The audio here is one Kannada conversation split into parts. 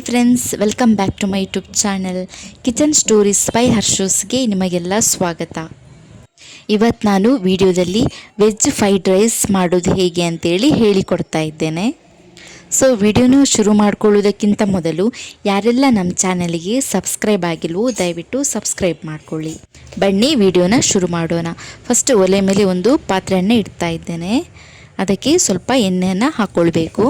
Hi friends, welcome back to my YouTube channel kitchen stories by ಹರ್ಷೋಸ್ಗೆ ನಿಮಗೆಲ್ಲ ಸ್ವಾಗತ. ಇವತ್ತು ನಾನು ವಿಡಿಯೋದಲ್ಲಿ ವೆಜ್ ಫ್ರೈಡ್ ರೈಸ್ ಮಾಡೋದು ಹೇಗೆ ಅಂತೇಳಿ ಹೇಳಿಕೊಡ್ತಾ ಇದ್ದೇನೆ. ಸೊ ವಿಡಿಯೋನ ಶುರು ಮಾಡ್ಕೊಳ್ಳೋದಕ್ಕಿಂತ ಮೊದಲು ಯಾರೆಲ್ಲ ನಮ್ಮ ಚಾನಲ್ಗೆ ಸಬ್ಸ್ಕ್ರೈಬ್ ಆಗಿಲ್ವೋ ದಯವಿಟ್ಟು ಸಬ್ಸ್ಕ್ರೈಬ್ ಮಾಡ್ಕೊಳ್ಳಿ. ಬನ್ನಿ ವಿಡಿಯೋನ ಶುರು ಮಾಡೋಣ. ಫಸ್ಟ್ ಒಲೆ ಮೇಲೆ ಒಂದು ಪಾತ್ರೆಯನ್ನು ಇಡ್ತಾ ಇದ್ದೇನೆ. ಅದಕ್ಕೆ ಸ್ವಲ್ಪ ಎಣ್ಣೆಯನ್ನು ಹಾಕ್ಕೊಳ್ಬೇಕು.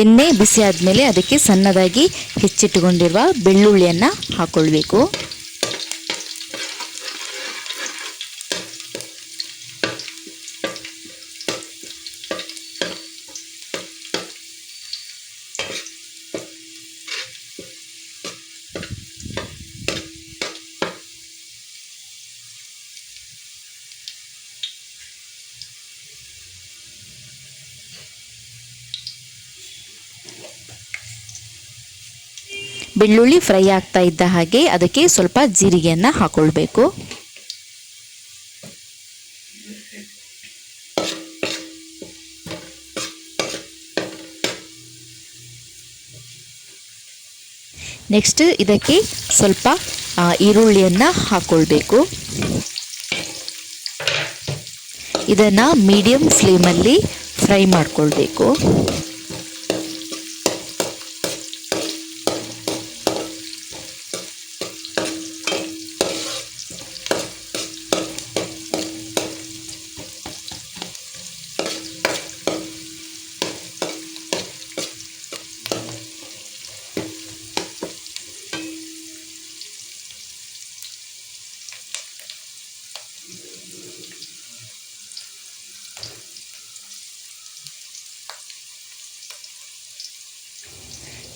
ಎಣ್ಣೆ ಬಿಸಿ ಆದಮೇಲೆ ಅದಕ್ಕೆ ಸಣ್ಣದಾಗಿ ಹೆಚ್ಚಿಟ್ಟುಕೊಂಡಿರುವ ಬೆಳ್ಳುಳ್ಳಿಯನ್ನು ಹಾಕ್ಕೊಳ್ಬೇಕು. ಬೆಳ್ಳುಳ್ಳಿ ಫ್ರೈ ಆಗ್ತಾ ಇದ್ದ ಹಾಗೆ ಅದಕ್ಕೆ ಸ್ವಲ್ಪ ಜೀರಿಗೆಯನ್ನು ಹಾಕ್ಕೊಳ್ಬೇಕು. ನೆಕ್ಸ್ಟ್ ಇದಕ್ಕೆ ಸ್ವಲ್ಪ ಈರುಳ್ಳಿಯನ್ನು ಹಾಕ್ಕೊಳ್ಬೇಕು. ಇದನ್ನು ಮೀಡಿಯಂ ಫ್ಲೇಮಲ್ಲಿ ಫ್ರೈ ಮಾಡಿಕೊಳ್ಬೇಕು.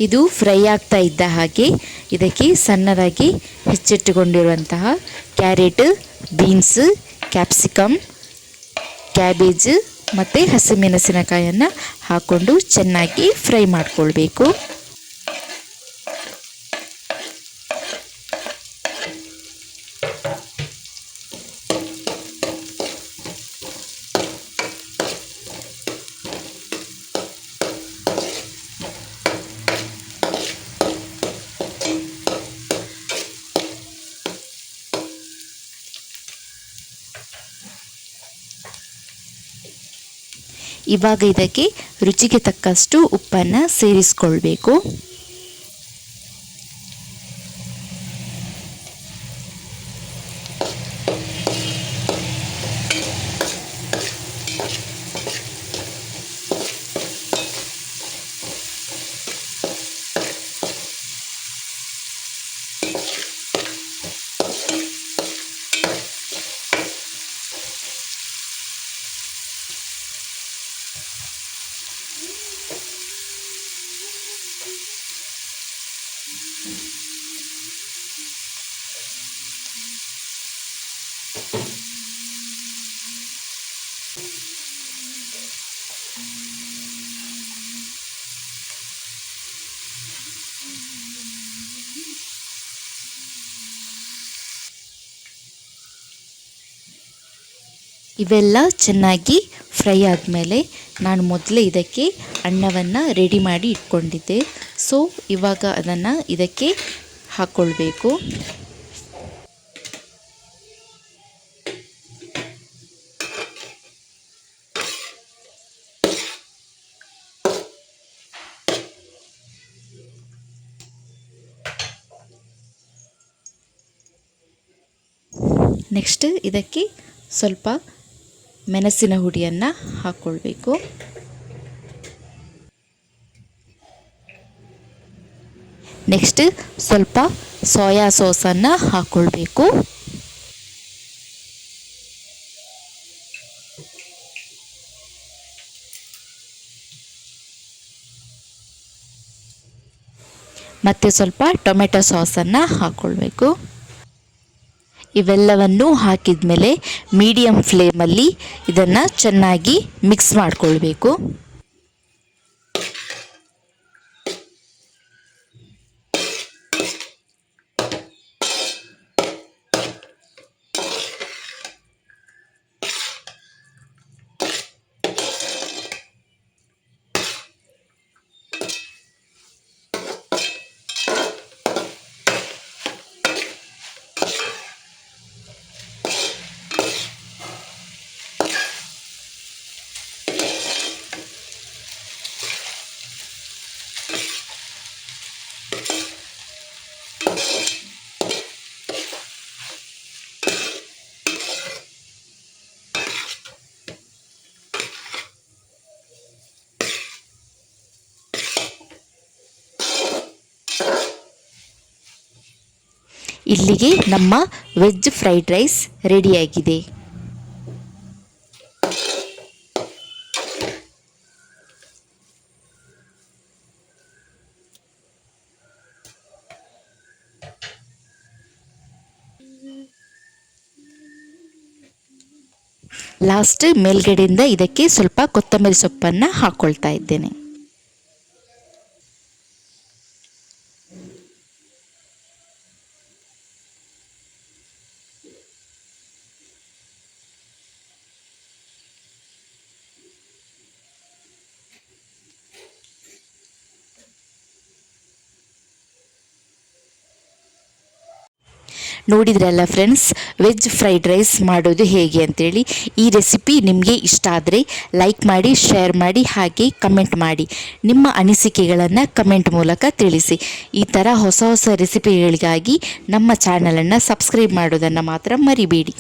ಇದು ಫ್ರೈ ಆಗ್ತಾ ಇದ್ದ ಹಾಗೆ ಇದಕ್ಕೆ ಸಣ್ಣದಾಗಿ ಹೆಚ್ಚಿಟ್ಟುಕೊಂಡಿರುವಂತಹ ಕ್ಯಾರೆಟ್, ಬೀನ್ಸ್, ಕ್ಯಾಪ್ಸಿಕಮ್, ಕ್ಯಾಬೇಜ್ ಮತ್ತು ಹಸಿಮೆಣಸಿನಕಾಯನ್ನು ಹಾಕ್ಕೊಂಡು ಚೆನ್ನಾಗಿ ಫ್ರೈ ಮಾಡಿಕೊಳ್ಬೇಕು. ಇವಾಗ ಇದಕ್ಕೆ ರುಚಿಗೆ ತಕ್ಕಷ್ಟು ಉಪ್ಪನ್ನು ಸೇರಿಸ್ಕೊಳ್ಬೇಕು. ಇವೆಲ್ಲ ಚೆನ್ನಾಗಿ ಫ್ರೈ ಆದಮೇಲೆ ನಾನು ಮೊದಲೇ ಇದಕ್ಕೆ ಅನ್ನವನ್ನು ರೆಡಿ ಮಾಡಿ ಇಟ್ಕೊಂಡಿದ್ದೆ. ಸೊ ಇವಾಗ ಅದನ್ನು ಇದಕ್ಕೆ ಹಾಕ್ಕೊಳ್ಬೇಕು. ನೆಕ್ಸ್ಟ್ ಇದಕ್ಕೆ ಸ್ವಲ್ಪ ಮೆಣಸಿನ ಹುಡಿಯನ್ನು ಹಾಕ್ಕೊಳ್ಬೇಕು. ನೆಕ್ಸ್ಟ್ ಸ್ವಲ್ಪ ಸೋಯಾ ಸಾಸನ್ನು ಹಾಕ್ಕೊಳ್ಬೇಕು. ಮತ್ತು ಸ್ವಲ್ಪ ಟೊಮೆಟೊ ಸಾಸನ್ನು ಹಾಕ್ಕೊಳ್ಬೇಕು. ಇವೆಲ್ಲವನ್ನು ಹಾಕಿದ ಮೇಲೆ ಮೀಡಿಯಂ ಫ್ಲೇಮಲ್ಲಿ ಇದನ್ನು ಚೆನ್ನಾಗಿ ಮಿಕ್ಸ್ ಮಾಡಿಕೊಳ್ಬೇಕು. ಇಲ್ಲಿಗೆ ನಮ್ಮ ವೆಜ್ ಫ್ರೈಡ್ ರೈಸ್ ರೆಡಿಯಾಗಿದೆ. ಲಾಸ್ಟ್ ಮೇಲ್ಗಡೆಯಿಂದ ಇದಕ್ಕೆ ಸ್ವಲ್ಪ ಕೊತ್ತಂಬರಿ ಸೊಪ್ಪನ್ನು ಹಾಕ್ಕೊಳ್ತಾ ಇದ್ದೇನೆ. ನೋಡಿದ್ರಲ್ಲ ಫ್ರೆಂಡ್ಸ್, ವೆಜ್ ಫ್ರೈಡ್ ರೈಸ್ ಮಾಡೋದು ಹೇಗೆ ಅಂತೇಳಿ. ಈ ರೆಸಿಪಿ ನಿಮಗೆ ಇಷ್ಟ ಆದರೆ ಲೈಕ್ ಮಾಡಿ, ಶೇರ್ ಮಾಡಿ, ಹಾಗೆ ಕಮೆಂಟ್ ಮಾಡಿ. ನಿಮ್ಮ ಅನಿಸಿಕೆಗಳನ್ನು ಕಮೆಂಟ್ ಮೂಲಕ ತಿಳಿಸಿ. ಈ ಥರ ಹೊಸ ಹೊಸ ರೆಸಿಪಿಗಳಿಗಾಗಿ ನಮ್ಮ ಚಾನಲನ್ನು ಸಬ್ಸ್ಕ್ರೈಬ್ ಮಾಡೋದನ್ನು ಮಾತ್ರ ಮರಿಬೇಡಿ.